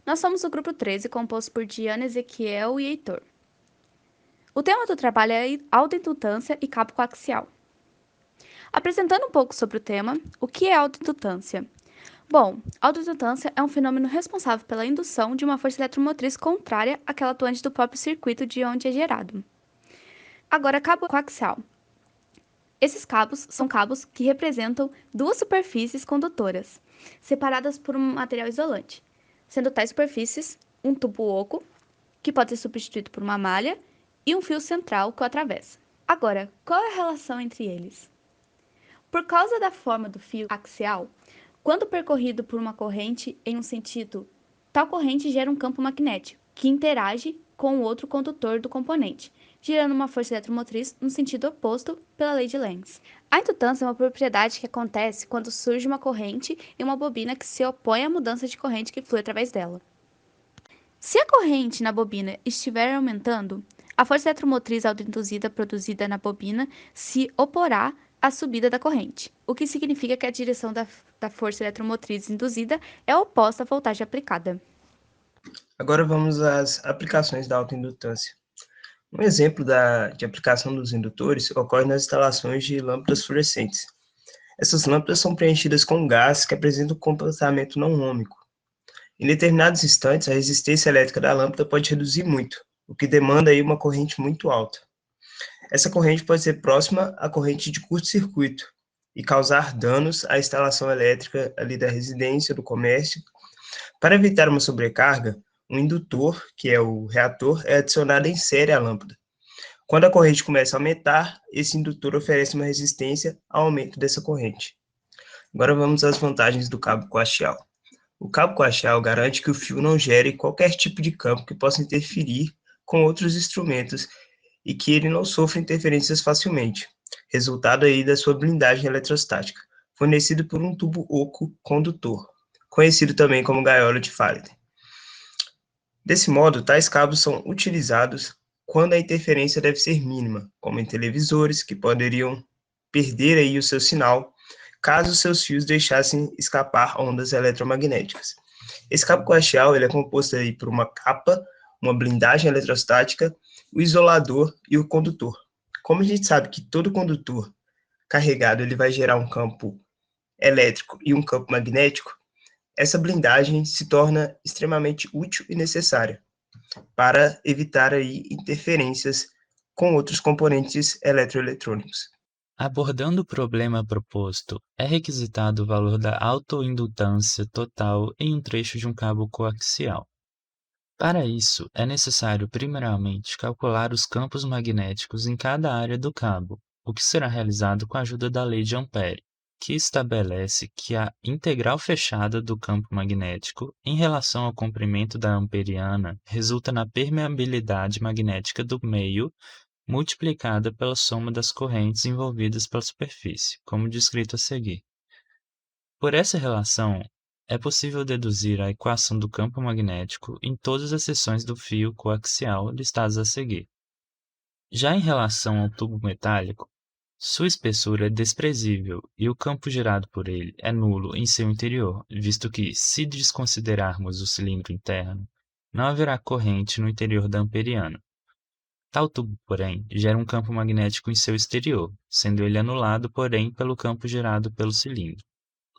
Nós somos o grupo 13, composto por Diana, Ezequiel e Heitor. O tema do trabalho é autoindutância e cabo coaxial. Apresentando um pouco sobre o tema, o que é autoindutância? Bom, autoindutância é um fenômeno responsável pela indução de uma força eletromotriz contrária àquela atuante do próprio circuito de onde é gerado. Agora, cabo coaxial. Esses cabos são cabos que representam duas superfícies condutoras, separadas por um material isolante, sendo tais superfícies um tubo oco, que pode ser substituído por uma malha, e um fio central que o atravessa. Agora, qual é a relação entre eles? Por causa da forma do fio axial, quando percorrido por uma corrente em um sentido, tal corrente gera um campo magnético, que interage com o outro condutor do componente, gerando uma força eletromotriz no sentido oposto pela lei de Lenz. A indutância é uma propriedade que acontece quando surge uma corrente em uma bobina que se opõe à mudança de corrente que flui através dela. Se a corrente na bobina estiver aumentando, a força eletromotriz autoinduzida produzida na bobina se oporá à subida da corrente, o que significa que a direção da força eletromotriz induzida é oposta à voltagem aplicada. Agora vamos às aplicações da autoindutância. Um exemplo de aplicação dos indutores ocorre nas instalações de lâmpadas fluorescentes. Essas lâmpadas são preenchidas com gás que apresenta um comportamento não ôhmico. Em determinados instantes, a resistência elétrica da lâmpada pode reduzir muito, o que demanda aí uma corrente muito alta. Essa corrente pode ser próxima à corrente de curto-circuito e causar danos à instalação elétrica ali da residência, do comércio. Para evitar uma sobrecarga, um indutor, que é o reator, é adicionado em série à lâmpada. Quando a corrente começa a aumentar, esse indutor oferece uma resistência ao aumento dessa corrente. Agora vamos às vantagens do cabo coaxial. O cabo coaxial garante que o fio não gere qualquer tipo de campo que possa interferir com outros instrumentos e que ele não sofra interferências facilmente, resultado aí da sua blindagem eletrostática, fornecido por um tubo oco condutor, conhecido também como gaiola de Faraday. Desse modo, tais cabos são utilizados quando a interferência deve ser mínima, como em televisores, que poderiam perder aí o seu sinal caso seus fios deixassem escapar ondas eletromagnéticas. Esse cabo coaxial ele é composto aí por uma capa, uma blindagem eletrostática, o isolador e o condutor. Como a gente sabe que todo condutor carregado ele vai gerar um campo elétrico e um campo magnético, essa blindagem se torna extremamente útil e necessária para evitar aí interferências com outros componentes eletroeletrônicos. Abordando o problema proposto, é requisitado o valor da autoindutância total em um trecho de um cabo coaxial. Para isso, é necessário primeiramente calcular os campos magnéticos em cada área do cabo, o que será realizado com a ajuda da lei de Ampère, que estabelece que a integral fechada do campo magnético em relação ao comprimento da amperiana resulta na permeabilidade magnética do meio multiplicada pela soma das correntes envolvidas pela superfície, como descrito a seguir. Por essa relação, é possível deduzir a equação do campo magnético em todas as seções do fio coaxial listadas a seguir. Já em relação ao tubo metálico, sua espessura é desprezível e o campo gerado por ele é nulo em seu interior, visto que, se desconsiderarmos o cilindro interno, não haverá corrente no interior da amperiana. Tal tubo, porém, gera um campo magnético em seu exterior, sendo ele anulado, porém, pelo campo gerado pelo cilindro.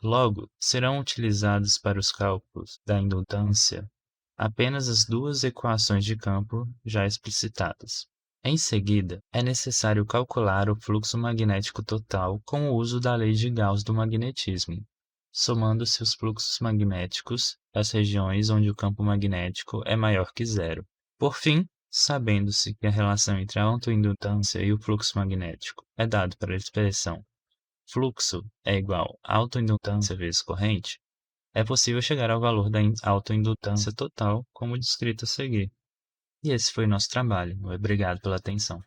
Logo, serão utilizados para os cálculos da indutância apenas as duas equações de campo já explicitadas. Em seguida, é necessário calcular o fluxo magnético total com o uso da lei de Gauss do magnetismo, somando-se os fluxos magnéticos às regiões onde o campo magnético é maior que zero. Por fim, sabendo-se que a relação entre a autoindutância e o fluxo magnético é dado pela expressão fluxo é igual a autoindutância vezes corrente, é possível chegar ao valor da autoindutância total, como descrito a seguir. E esse foi o nosso trabalho. Obrigado pela atenção.